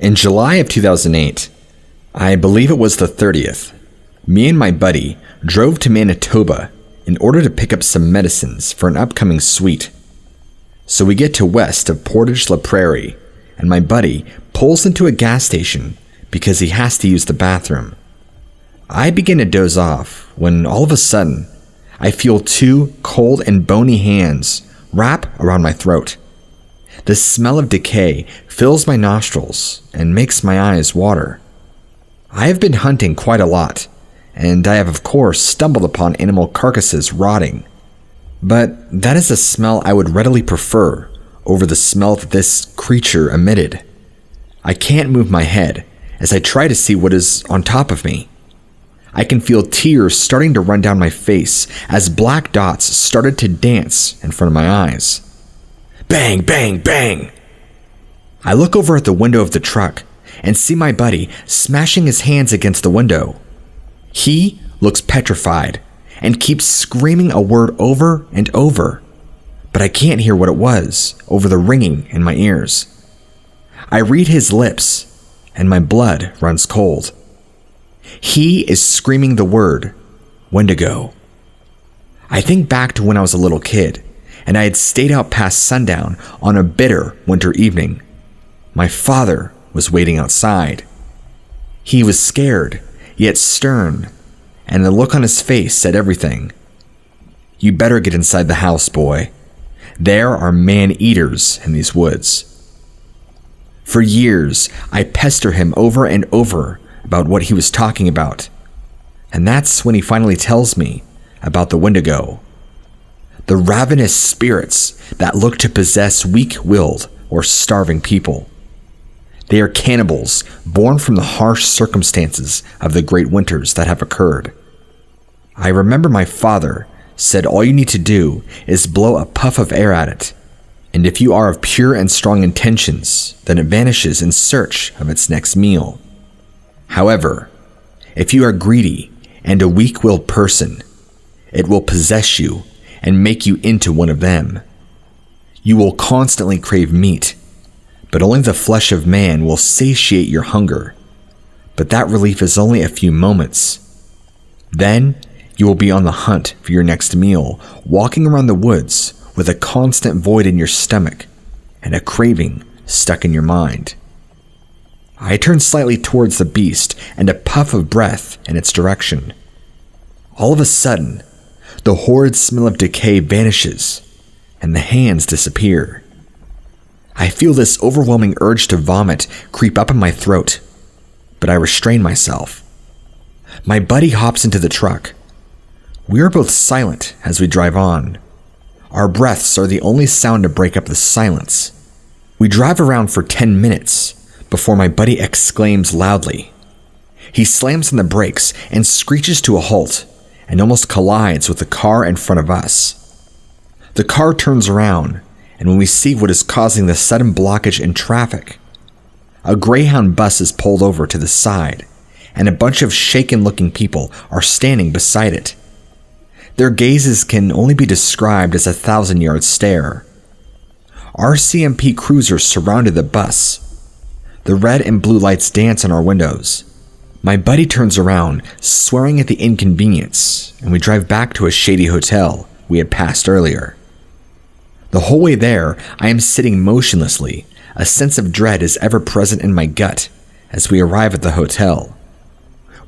In July of 2008, I believe it was the 30th, me and my buddy drove to Manitoba in order to pick up some medicines for an upcoming suite. So we get to west of Portage la Prairie, and my buddy pulls into a gas station because he has to use the bathroom. I begin to doze off when all of a sudden, I feel two cold and bony hands wrap around my throat. The smell of decay fills my nostrils and makes my eyes water. I have been hunting quite a lot, and I have of course stumbled upon animal carcasses rotting. But that is a smell I would readily prefer over the smell that this creature emitted. I can't move my head as I try to see what is on top of me. I can feel tears starting to run down my face as black dots started to dance in front of my eyes. Bang, bang, bang! I look over at the window of the truck and see my buddy smashing his hands against the window. He looks petrified and keeps screaming a word over and over, but I can't hear what it was over the ringing in my ears. I read his lips and my blood runs cold. He is screaming the word Wendigo. I think back to when I was a little kid and I had stayed out past sundown on a bitter winter evening. My father was waiting outside. He was scared, yet stern, and the look on his face said everything. You better get inside the house, boy. There are man-eaters in these woods. For years, I pester him over and over about what he was talking about, and that's when he finally tells me about the Wendigo. The ravenous spirits that look to possess weak-willed or starving people. They are cannibals born from the harsh circumstances of the great winters that have occurred. I remember my father said all you need to do is blow a puff of air at it, and if you are of pure and strong intentions, then it vanishes in search of its next meal. However, if you are greedy and a weak-willed person, it will possess you and make you into one of them. You will constantly crave meat, but only the flesh of man will satiate your hunger. But that relief is only a few moments. Then you will be on the hunt for your next meal, walking around the woods with a constant void in your stomach and a craving stuck in your mind. I turn slightly towards the beast and a puff of breath in its direction. All of a sudden, the horrid smell of decay vanishes and the hands disappear. I feel this overwhelming urge to vomit creep up in my throat, but I restrain myself. My buddy hops into the truck. We are both silent as we drive on. Our breaths are the only sound to break up the silence. We drive around for 10 minutes before my buddy exclaims loudly. He slams on the brakes and screeches to a halt and almost collides with the car in front of us. The car turns around, and when we see what is causing the sudden blockage in traffic, a Greyhound bus is pulled over to the side, and a bunch of shaken-looking people are standing beside it. Their gazes can only be described as a 1,000-yard stare. Our CMP cruisers surrounded the bus. The red and blue lights dance on our windows. My buddy turns around, swearing at the inconvenience, and we drive back to a shady hotel we had passed earlier. The whole way there, I am sitting motionlessly. A sense of dread is ever present in my gut as we arrive at the hotel.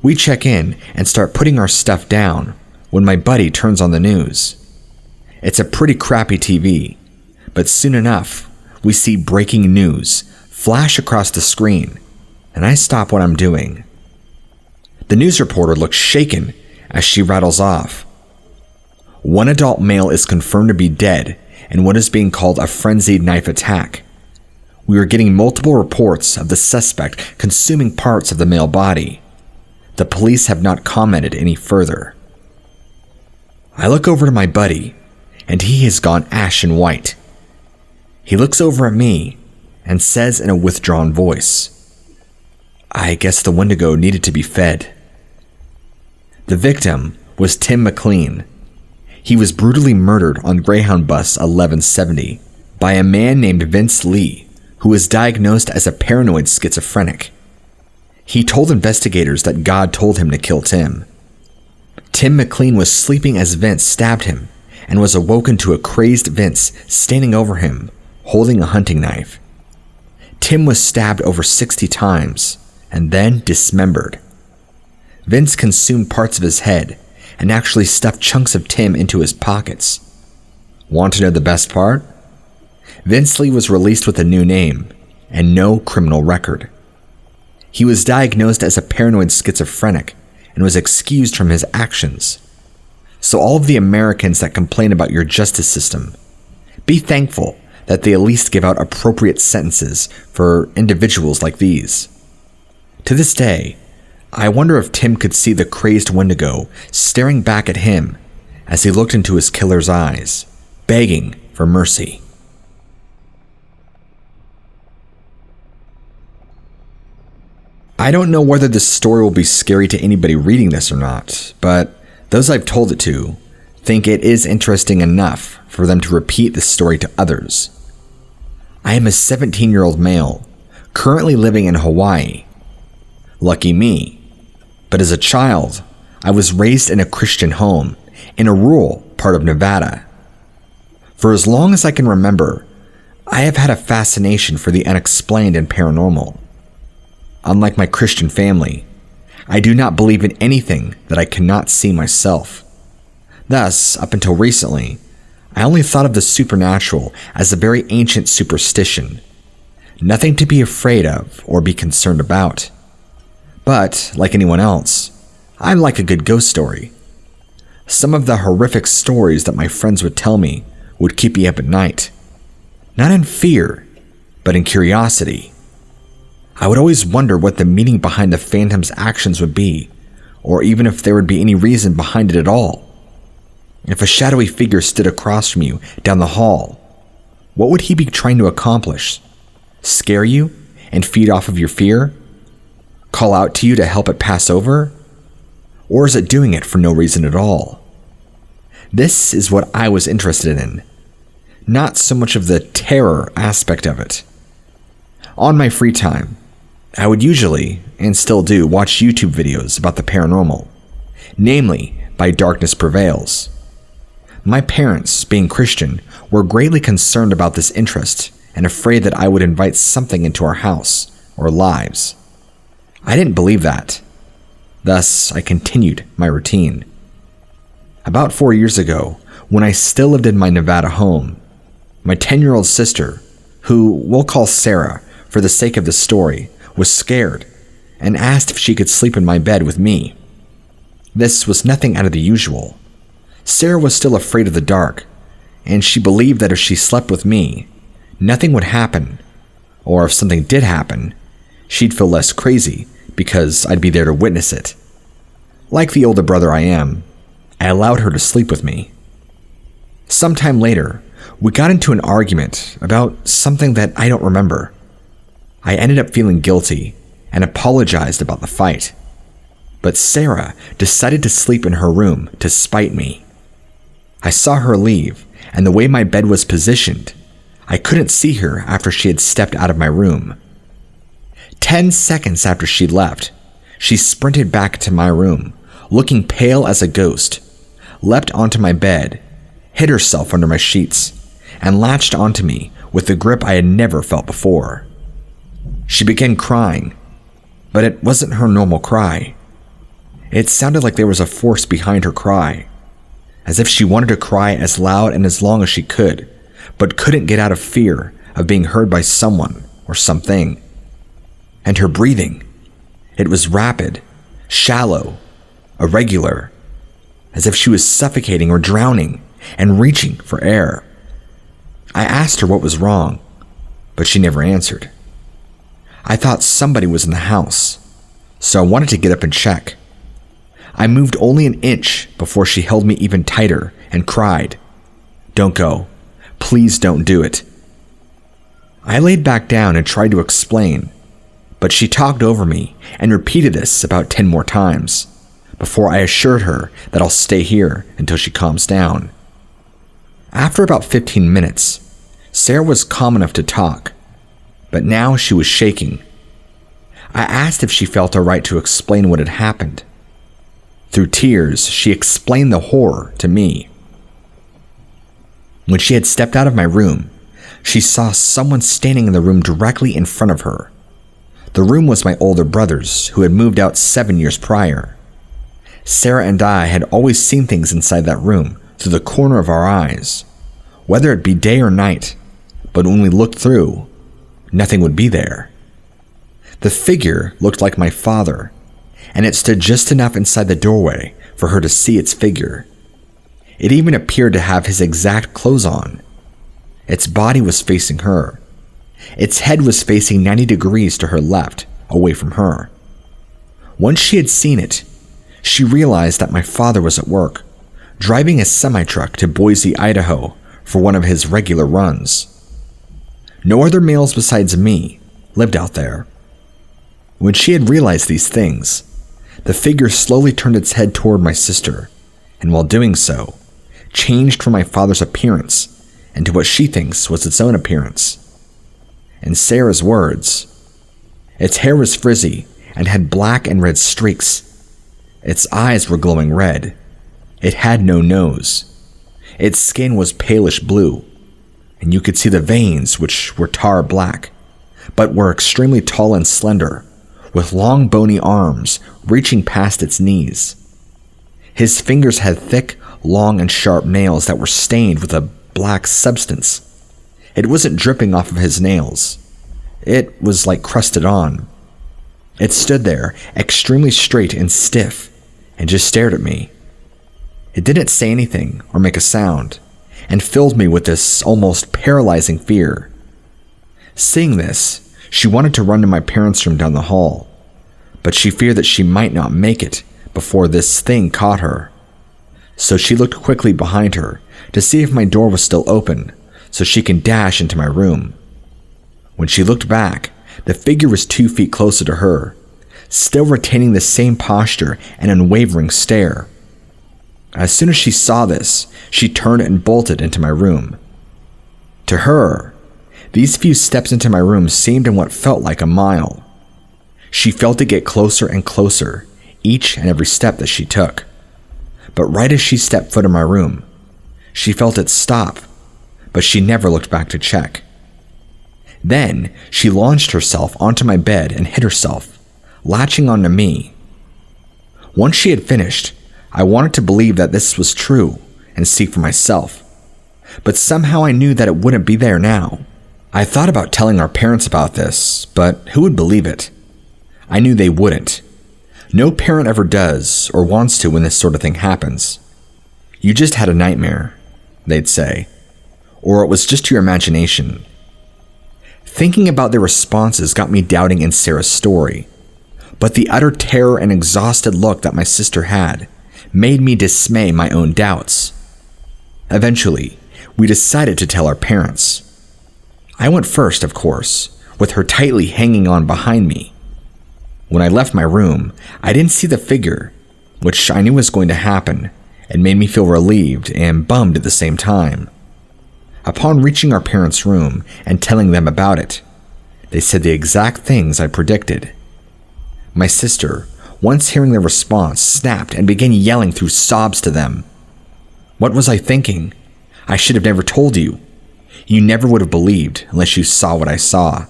We check in and start putting our stuff down when my buddy turns on the news. It's a pretty crappy TV, but soon enough, we see breaking news flash across the screen, and I stop what I'm doing. The news reporter looks shaken as she rattles off. One adult male is confirmed to be dead in what is being called a frenzied knife attack. We are getting multiple reports of the suspect consuming parts of the male body. The police have not commented any further. I look over to my buddy, and he has gone ashen white. He looks over at me and says in a withdrawn voice, I guess the Wendigo needed to be fed. The victim was Tim McLean. He was brutally murdered on Greyhound Bus 1170 by a man named Vince Lee, who was diagnosed as a paranoid schizophrenic. He told investigators that God told him to kill Tim. Tim McLean was sleeping as Vince stabbed him and was awoken to a crazed Vince standing over him, holding a hunting knife. Tim was stabbed over 60 times and then dismembered. Vince consumed parts of his head and actually stuffed chunks of Tim into his pockets. Want to know the best part? Vince Lee was released with a new name and no criminal record. He was diagnosed as a paranoid schizophrenic and was excused from his actions. So all of the Americans that complain about your justice system, be thankful that they at least give out appropriate sentences for individuals like these. To this day, I wonder if Tim could see the crazed Wendigo staring back at him as he looked into his killer's eyes, begging for mercy. I don't know whether this story will be scary to anybody reading this or not, but those I've told it to think it is interesting enough for them to repeat this story to others. I am a 17-year-old male, currently living in Hawaii. Lucky me. But as a child, I was raised in a Christian home in a rural part of Nevada. For as long as I can remember, I have had a fascination for the unexplained and paranormal. Unlike my Christian family, I do not believe in anything that I cannot see myself. Thus, up until recently, I only thought of the supernatural as a very ancient superstition, nothing to be afraid of or be concerned about. But, like anyone else, I like a good ghost story. Some of the horrific stories that my friends would tell me would keep me up at night. Not in fear, but in curiosity. I would always wonder what the meaning behind the phantom's actions would be, or even if there would be any reason behind it at all. If a shadowy figure stood across from you down the hall, what would he be trying to accomplish? Scare you and feed off of your fear? Call out to you to help it pass over? Or is it doing it for no reason at all? This is what I was interested in, not so much of the terror aspect of it. On my free time, I would usually, and still do, watch YouTube videos about the paranormal, namely by Darkness Prevails. My parents, being Christian, were greatly concerned about this interest and afraid that I would invite something into our house or lives. I didn't believe that. Thus, I continued my routine. About 4 years ago, when I still lived in my Nevada home, my 10-year-old sister, who we'll call Sarah for the sake of the story, was scared and asked if she could sleep in my bed with me. This was nothing out of the usual. Sarah was still afraid of the dark, and she believed that if she slept with me, nothing would happen, or if something did happen, she'd feel less crazy because I'd be there to witness it. Like the older brother I am, I allowed her to sleep with me. Sometime later, we got into an argument about something that I don't remember. I ended up feeling guilty and apologized about the fight. But Sarah decided to sleep in her room to spite me. I saw her leave, and the way my bed was positioned, I couldn't see her after she had stepped out of my room. 10 seconds after she left, she sprinted back to my room, looking pale as a ghost, leapt onto my bed, hid herself under my sheets, and latched onto me with a grip I had never felt before. She began crying, but it wasn't her normal cry. It sounded like there was a force behind her cry, as if she wanted to cry as loud and as long as she could, but couldn't get out of fear of being heard by someone or something. And her breathing, it was rapid, shallow, irregular, as if she was suffocating or drowning and reaching for air. I asked her what was wrong, but she never answered. I thought somebody was in the house, so I wanted to get up and check. I moved only an inch before she held me even tighter and cried, "Don't go. Please don't do it." I laid back down and tried to explain, but she talked over me and repeated this about 10 more times before I assured her that I'll stay here until she calms down. After about 15 minutes, Sarah was calm enough to talk, but now she was shaking. I asked if she felt alright to explain what had happened. Through tears, she explained the horror to me. When she had stepped out of my room, she saw someone standing in the room directly in front of her. The room was my older brother's, who had moved out 7 years prior. Sarah and I had always seen things inside that room through the corner of our eyes, whether it be day or night, but when we looked through, nothing would be there. The figure looked like my father, and it stood just enough inside the doorway for her to see its figure. It even appeared to have his exact clothes on. Its body was facing her. Its head was facing 90 degrees to her left, away from her. Once she had seen it, she realized that my father was at work, driving a semi-truck to Boise, Idaho, for one of his regular runs. No other males besides me lived out there. When she had realized these things, the figure slowly turned its head toward my sister, and while doing so, changed from my father's appearance into what she thinks was its own appearance. In Sarah's words, its hair was frizzy and had black and red streaks. Its eyes were glowing red. It had no nose. Its skin was palish blue, and you could see the veins, which were tar black, but were extremely tall and slender, with long bony arms reaching past its knees. His fingers had thick, long and sharp nails that were stained with a black substance. It wasn't dripping off of his nails. It was like crusted on. It stood there, extremely straight and stiff, and just stared at me. It didn't say anything or make a sound, and filled me with this almost paralyzing fear. Seeing this, she wanted to run to my parents' room down the hall, but she feared that she might not make it before this thing caught her. So she looked quickly behind her to see if my door was still open, so she can dash into my room. When she looked back, the figure was 2 feet closer to her, still retaining the same posture and unwavering stare. As soon as she saw this, she turned and bolted into my room. To her, these few steps into my room seemed in what felt like a mile. She felt it get closer and closer, each and every step that she took. But right as she stepped foot in my room, she felt it stop, but she never looked back to check. Then she launched herself onto my bed and hid herself, latching onto me. Once she had finished, I wanted to believe that this was true and see for myself, but somehow I knew that it wouldn't be there now. I thought about telling our parents about this, but who would believe it? I knew they wouldn't. No parent ever does or wants to when this sort of thing happens. You just had a nightmare, they'd say, or it was just your imagination. Thinking about their responses got me doubting in Sarah's story, but the utter terror and exhausted look that my sister had made me dismay my own doubts. Eventually, we decided to tell our parents. I went first, of course, with her tightly hanging on behind me. When I left my room, I didn't see the figure, which I knew was going to happen, and made me feel relieved and bummed at the same time. Upon reaching our parents' room and telling them about it, they said the exact things I predicted. My sister, once hearing their response, snapped and began yelling through sobs to them. What was I thinking? I should have never told you. You never would have believed unless you saw what I saw.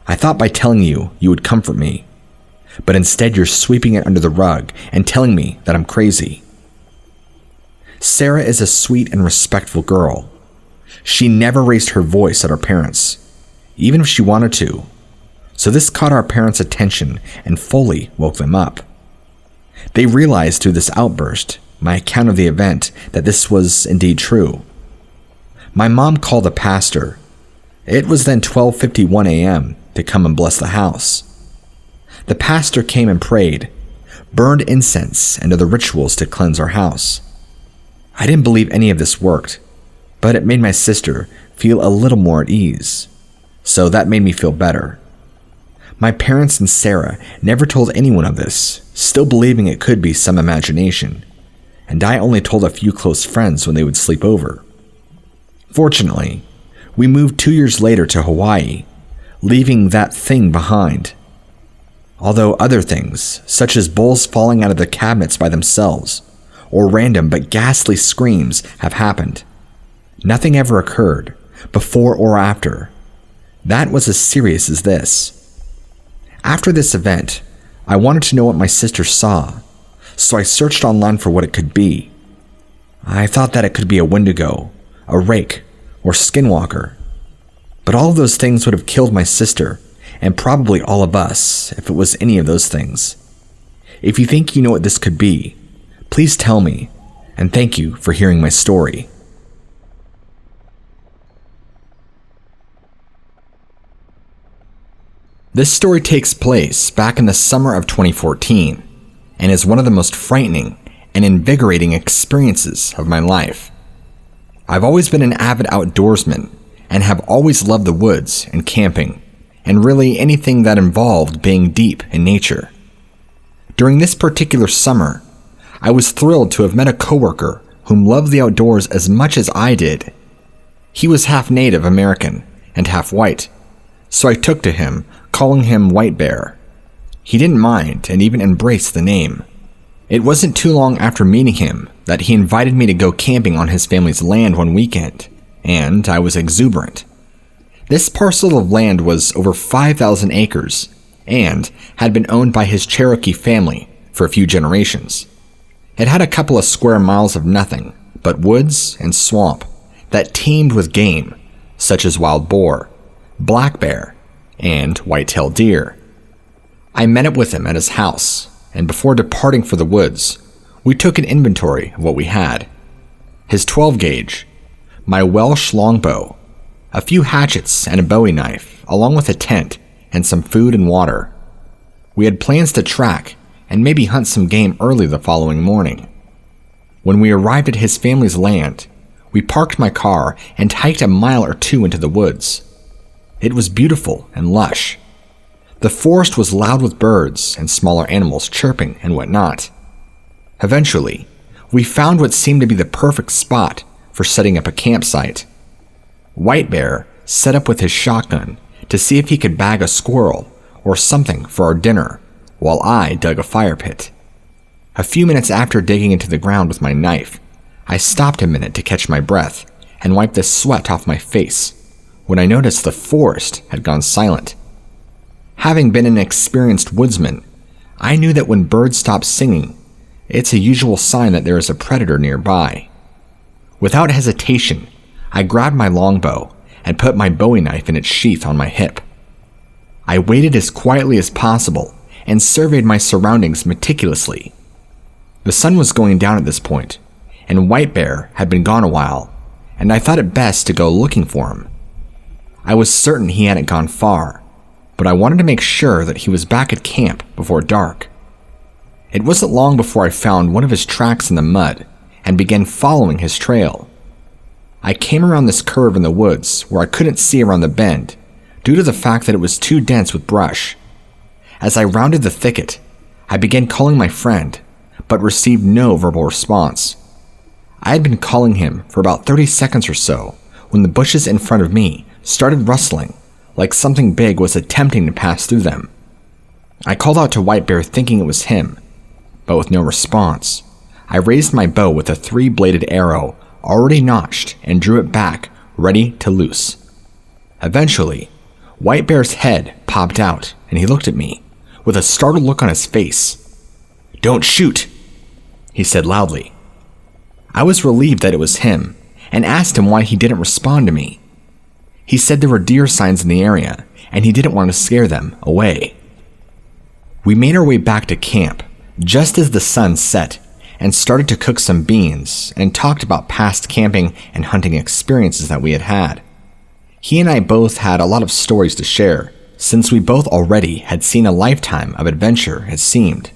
I thought by telling you, you would comfort me, but instead you're sweeping it under the rug and telling me that I'm crazy. Sarah is a sweet and respectful girl. She never raised her voice at our parents, even if she wanted to, so this caught our parents' attention and fully woke them up. They realized through this outburst, my account of the event, that this was indeed true. My mom called the pastor. It was then 12:51 a.m. to come and bless the house. The pastor came and prayed, burned incense, and other rituals to cleanse our house. I didn't believe any of this worked, but it made my sister feel a little more at ease, so that made me feel better. My parents and Sarah never told anyone of this, still believing it could be some imagination, and I only told a few close friends when they would sleep over. Fortunately, we moved 2 years later to Hawaii, leaving that thing behind. Although other things, such as bowls falling out of the cabinets by themselves, or random but ghastly screams, have happened, nothing ever occurred, before or after, that was as serious as this. After this event, I wanted to know what my sister saw, so I searched online for what it could be. I thought that it could be a Wendigo, a rake, or skinwalker. But all of those things would have killed my sister, and probably all of us, if it was any of those things. If you think you know what this could be, please tell me, and thank you for hearing my story. This story takes place back in the summer of 2014, and is one of the most frightening and invigorating experiences of my life. I've always been an avid outdoorsman, and have always loved the woods and camping, and really anything that involved being deep in nature. During this particular summer, I was thrilled to have met a coworker whom loved the outdoors as much as I did. He was half Native American and half white, so I took to him, calling him Whitebear. He didn't mind and even embraced the name. It wasn't too long after meeting him that he invited me to go camping on his family's land one weekend, and I was exuberant. This parcel of land was over 5,000 acres and had been owned by his Cherokee family for a few generations. It had a couple of square miles of nothing but woods and swamp that teemed with game such as wild boar, black bear, and white-tailed deer. I met up with him at his house, and before departing for the woods, we took an inventory of what we had. His 12-gauge, my Welsh longbow, a few hatchets and a bowie knife, along with a tent and some food and water. We had plans to track and maybe hunt some game early the following morning. When we arrived at his family's land, we parked my car and hiked a mile or two into the woods. It was beautiful and lush. The forest was loud with birds and smaller animals chirping and whatnot. Eventually, we found what seemed to be the perfect spot for setting up a campsite. Whitebear set up with his shotgun to see if he could bag a squirrel or something for our dinner, while I dug a fire pit. A few minutes after digging into the ground with my knife, I stopped a minute to catch my breath and wipe the sweat off my face when I noticed the forest had gone silent. Having been an experienced woodsman, I knew that when birds stop singing, it's a usual sign that there is a predator nearby. Without hesitation, I grabbed my longbow and put my bowie knife in its sheath on my hip. I waited as quietly as possible and surveyed my surroundings meticulously. The sun was going down at this point, and Whitebear had been gone a while, and I thought it best to go looking for him. I was certain he hadn't gone far, but I wanted to make sure that he was back at camp before dark. It wasn't long before I found one of his tracks in the mud and began following his trail. I came around this curve in the woods where I couldn't see around the bend due to the fact that it was too dense with brush. As I rounded the thicket, I began calling my friend, but received no verbal response. I had been calling him for about 30 seconds or so when the bushes in front of me started rustling, like something big was attempting to pass through them. I called out to Whitebear thinking it was him, but with no response. I raised my bow with a 3-bladed arrow already notched and drew it back, ready to loose. Eventually, Whitebear's head popped out and he looked at me with a startled look on his face. "Don't shoot," he said loudly. I was relieved that it was him and asked him why he didn't respond to me. He said there were deer signs in the area and he didn't want to scare them away. We made our way back to camp just as the sun set and started to cook some beans and talked about past camping and hunting experiences that we had had. He and I both had a lot of stories to share since we both already had seen a lifetime of adventure, it seemed.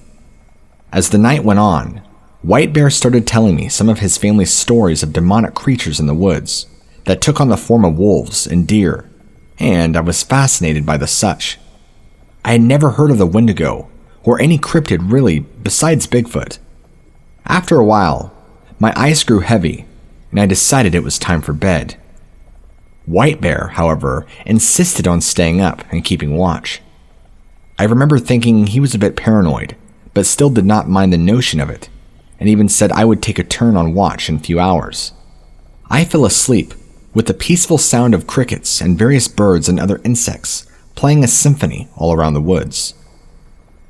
As the night went on, Whitebear started telling me some of his family's stories of demonic creatures in the woods that took on the form of wolves and deer, and I was fascinated by the such. I had never heard of the Wendigo or any cryptid really besides Bigfoot. After a while, my eyes grew heavy and I decided it was time for bed. Whitebear, however, insisted on staying up and keeping watch. I remember thinking he was a bit paranoid, but still did not mind the notion of it, and even said I would take a turn on watch in a few hours. I fell asleep with the peaceful sound of crickets and various birds and other insects playing a symphony all around the woods.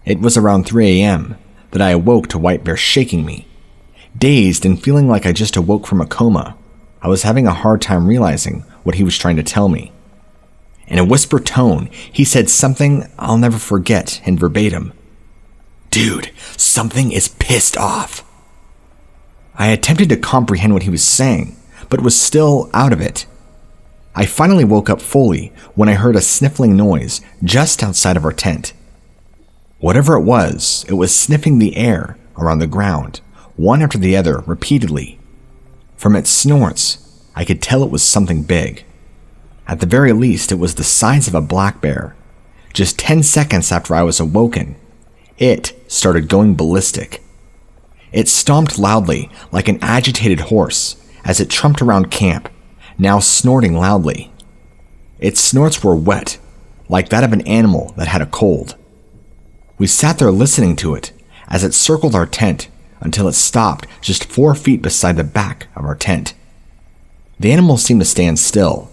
It was around 3 a.m. that I awoke to Whitebear shaking me. Dazed and feeling like I just awoke from a coma, I was having a hard time realizing what he was trying to tell me. In a whisper tone, he said something I'll never forget in verbatim. "Dude, something is pissed off." I attempted to comprehend what he was saying, but was still out of it. I finally woke up fully when I heard a sniffling noise just outside of our tent. Whatever it was sniffing the air around the ground, one after the other repeatedly. From its snorts, I could tell it was something big. At the very least, it was the size of a black bear. Just 10 seconds after I was awoken, it started going ballistic. It stomped loudly like an agitated horse as it trumped around camp, now snorting loudly. Its snorts were wet, like that of an animal that had a cold. We sat there listening to it as it circled our tent until it stopped just 4 feet beside the back of our tent. The animal seemed to stand still.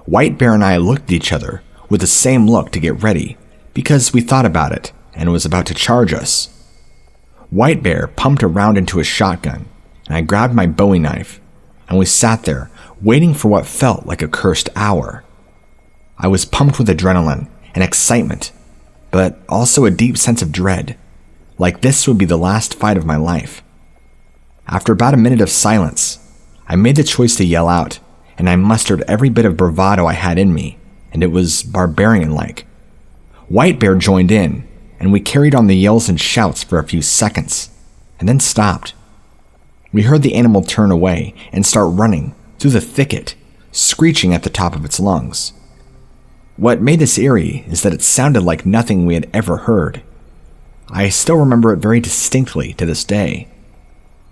Whitebear and I looked at each other with the same look to get ready because we thought about it and was about to charge us. Whitebear pumped a round into his shotgun, and I grabbed my Bowie knife, and we sat there waiting for what felt like a cursed hour. I was pumped with adrenaline and excitement, but also a deep sense of dread, like this would be the last fight of my life. After about a minute of silence, I made the choice to yell out, and I mustered every bit of bravado I had in me, and it was barbarian-like. Whitebear joined in, and we carried on the yells and shouts for a few seconds, and then stopped. We heard the animal turn away and start running through the thicket, screeching at the top of its lungs. What made this eerie is that it sounded like nothing we had ever heard. I still remember it very distinctly to this day.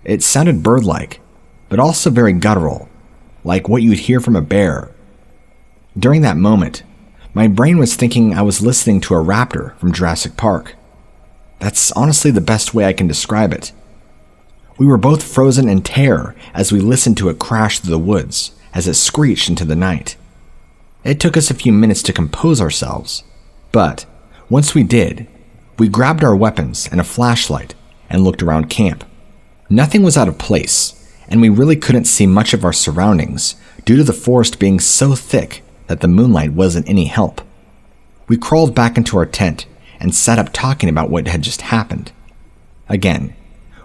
It sounded bird-like, but also very guttural, like what you would hear from a bear. During that moment, my brain was thinking I was listening to a raptor from Jurassic Park. That's honestly the best way I can describe it. We were both frozen in terror as we listened to it crash through the woods as it screeched into the night. It took us a few minutes to compose ourselves, but once we did, we grabbed our weapons and a flashlight and looked around camp. Nothing was out of place, and we really couldn't see much of our surroundings due to the forest being so thick that the moonlight wasn't any help. We crawled back into our tent and sat up talking about what had just happened. Again,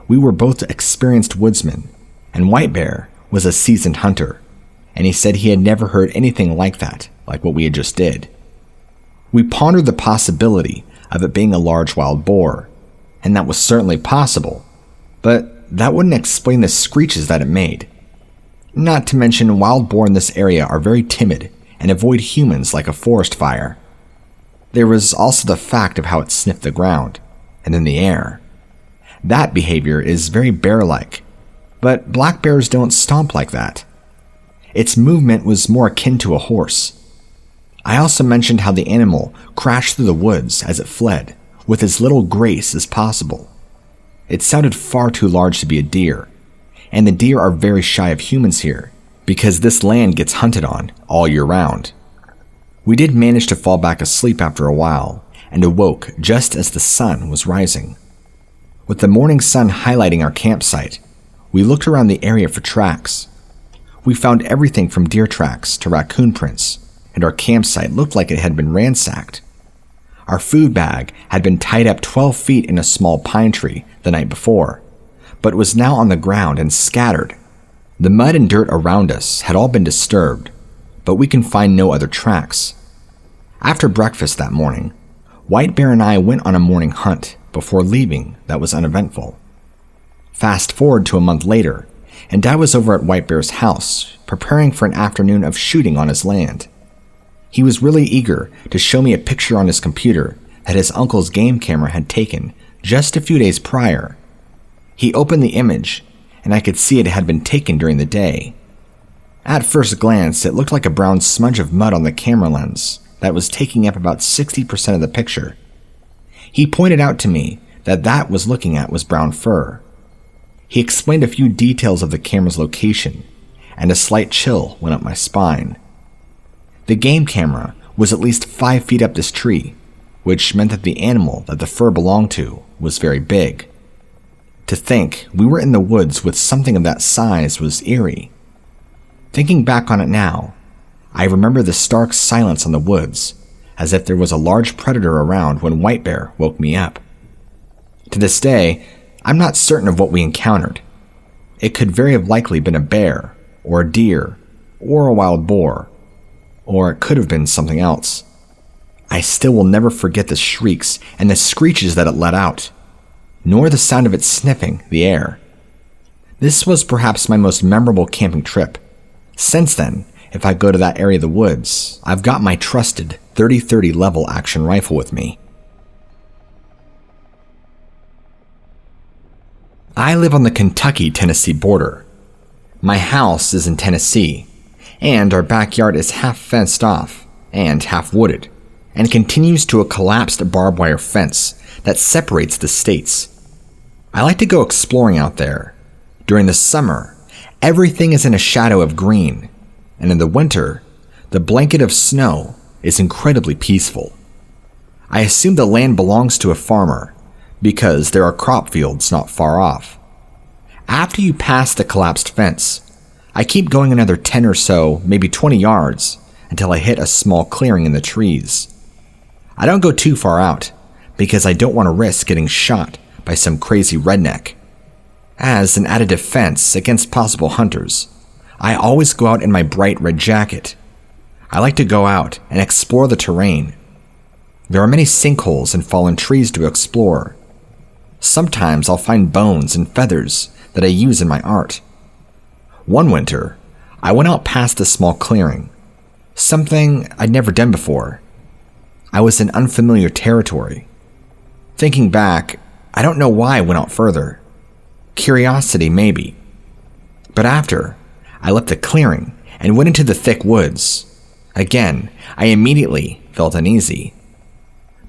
we were both experienced woodsmen, and Whitebear was a seasoned hunter, and he said he had never heard anything like that, like what we had just did. We pondered the possibility of it being a large wild boar, and that was certainly possible, but that wouldn't explain the screeches that it made. Not to mention wild boar in this area are very timid and avoid humans like a forest fire. There was also the fact of how it sniffed the ground, and then the air. That behavior is very bear-like, but black bears don't stomp like that. Its movement was more akin to a horse. I also mentioned how the animal crashed through the woods as it fled, with as little grace as possible. It sounded far too large to be a deer, and the deer are very shy of humans here, because this land gets hunted on all year round. We did manage to fall back asleep after a while, and awoke just as the sun was rising. With the morning sun highlighting our campsite, we looked around the area for tracks. We found everything from deer tracks to raccoon prints, and our campsite looked like it had been ransacked. Our food bag had been tied up 12 feet in a small pine tree the night before, but was now on the ground and scattered. The mud and dirt around us had all been disturbed, but we can find no other tracks. After breakfast that morning, Whitebear and I went on a morning hunt before leaving that was uneventful. Fast forward to a month later, and I was over at Whitebear's house, preparing for an afternoon of shooting on his land. He was really eager to show me a picture on his computer that his uncle's game camera had taken just a few days prior. He opened the image, and I could see it had been taken during the day. At first glance, it looked like a brown smudge of mud on the camera lens that was taking up about 60% of the picture. He pointed out to me that was looking at was brown fur. He explained a few details of the camera's location, and a slight chill went up my spine. The game camera was at least 5 feet up this tree, which meant that the animal that the fur belonged to was very big. To think we were in the woods with something of that size was eerie. Thinking back on it now, I remember the stark silence on the woods, as if there was a large predator around when Whitebear woke me up. To this day, I'm not certain of what we encountered. It could very have likely been a bear, or a deer, or a wild boar, or it could have been something else. I still will never forget the shrieks and the screeches that it let out, nor the sound of it sniffing the air. This was perhaps my most memorable camping trip. Since then, if I go to that area of the woods, I've got my trusted 30-30 level action rifle with me. I live on the Kentucky-Tennessee border. My house is in Tennessee, and our backyard is half fenced off and half wooded, and continues to a collapsed barbed wire fence that separates the states. I like to go exploring out there. During the summer, everything is in a shadow of green, and in the winter, the blanket of snow is incredibly peaceful. I assume the land belongs to a farmer, because there are crop fields not far off. After you pass the collapsed fence, I keep going another 10 or so, maybe 20 yards, until I hit a small clearing in the trees. I don't go too far out, because I don't want to risk getting shot by some crazy redneck. As an added defense against possible hunters, I always go out in my bright red jacket. I like to go out and explore the terrain. There are many sinkholes and fallen trees to explore. Sometimes I'll find bones and feathers that I use in my art. One winter, I went out past a small clearing, something I'd never done before. I was in unfamiliar territory. Thinking back, I don't know why I went out further. Curiosity, maybe. But after, I left the clearing and went into the thick woods. Again, I immediately felt uneasy.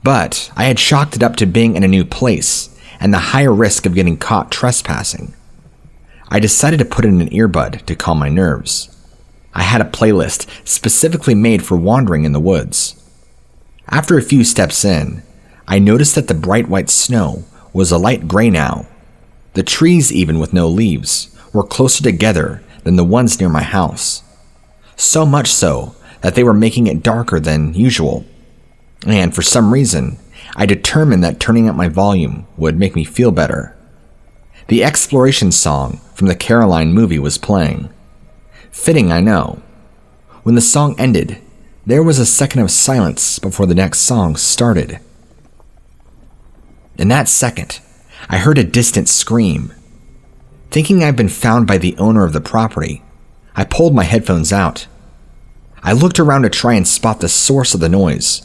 But I had chalked it up to being in a new place and the higher risk of getting caught trespassing. I decided to put in an earbud to calm my nerves. I had a playlist specifically made for wandering in the woods. After a few steps in, I noticed that the bright white snow was a light gray now. The trees, even with no leaves, were closer together than the ones near my house. So much so that they were making it darker than usual. And for some reason, I determined that turning up my volume would make me feel better. The exploration song from the Caroline movie was playing. Fitting, I know. When the song ended, there was a second of silence before the next song started. In that second, I heard a distant scream. Thinking I'd been found by the owner of the property, I pulled my headphones out. I looked around to try and spot the source of the noise,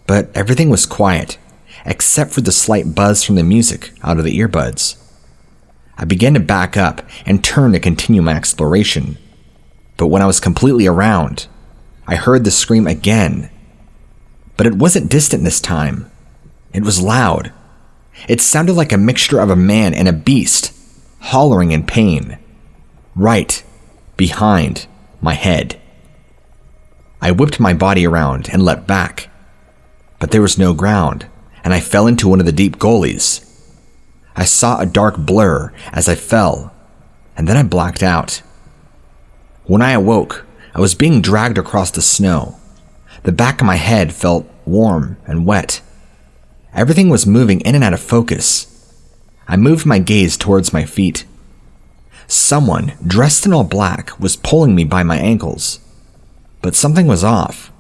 but everything was quiet, except for the slight buzz from the music out of the earbuds. I began to back up and turn to continue my exploration, but when I was completely around, I heard the scream again. But it wasn't distant this time. It was loud. It sounded like a mixture of a man and a beast, hollering in pain, right behind my head. I whipped my body around and leapt back, but there was no ground, and I fell into one of the deep gullies. I saw a dark blur as I fell, and then I blacked out. When I awoke, I was being dragged across the snow. The back of my head felt warm and wet. Everything was moving in and out of focus. I moved my gaze towards my feet. Someone dressed in all black was pulling me by my ankles, but something was off.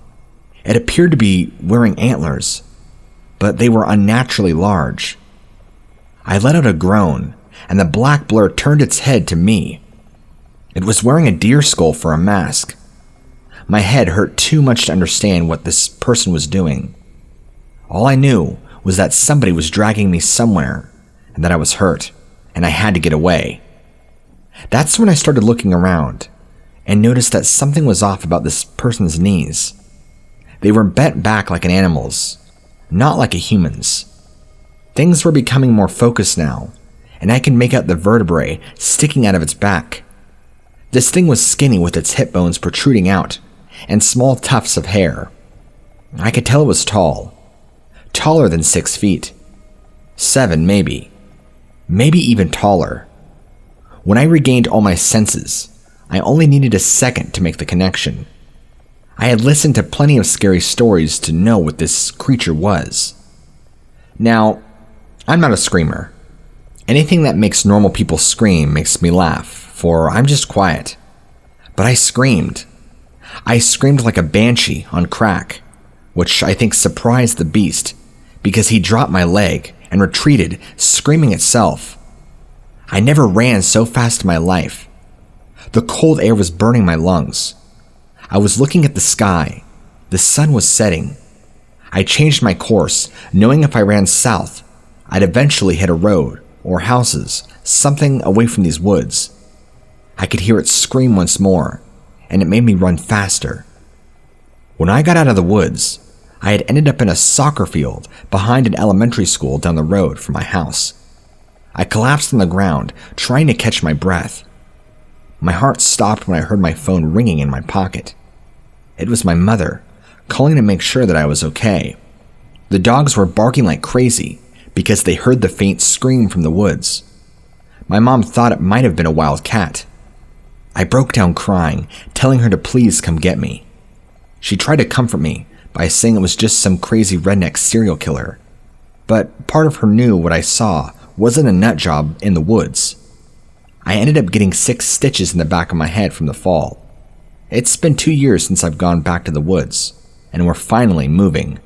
It appeared to be wearing antlers, but they were unnaturally large. I let out a groan, and the black blur turned its head to me. It was wearing a deer skull for a mask. My head hurt too much to understand what this person was doing. All I knew was that somebody was dragging me somewhere, and that I was hurt, and I had to get away. That's when I started looking around. and noticed that something was off about this person's knees. They were bent back like an animal's, not like a human's. Things were becoming more focused now, and I could make out the vertebrae sticking out of its back. This thing was skinny with its hip bones protruding out, and small tufts of hair. I could tell it was tall. Taller than 6 feet. 7 maybe. Maybe even taller. When I regained all my senses, I only needed a second to make the connection. I had listened to plenty of scary stories to know what this creature was. Now, I'm not a screamer. Anything that makes normal people scream makes me laugh, for I'm just quiet. But I screamed. I screamed like a banshee on crack, which I think surprised the beast, because he dropped my leg and retreated, screaming itself. I never ran so fast in my life. The cold air was burning my lungs. I was looking at the sky. The sun was setting. I changed my course, knowing if I ran south, I'd eventually hit a road, or houses, something away from these woods. I could hear it scream once more, and it made me run faster. When I got out of the woods, I had ended up in a soccer field behind an elementary school down the road from my house. I collapsed on the ground, trying to catch my breath. My heart stopped when I heard my phone ringing in my pocket. It was my mother, calling to make sure that I was okay. The dogs were barking like crazy because they heard the faint scream from the woods. My mom thought it might have been a wild cat. I broke down crying, telling her to please come get me. She tried to comfort me by saying it was just some crazy redneck serial killer, but part of her knew what I saw wasn't a nut job in the woods. I ended up getting 6 stitches in the back of my head from the fall. It's been 2 years since I've gone back to the woods, and we're finally moving.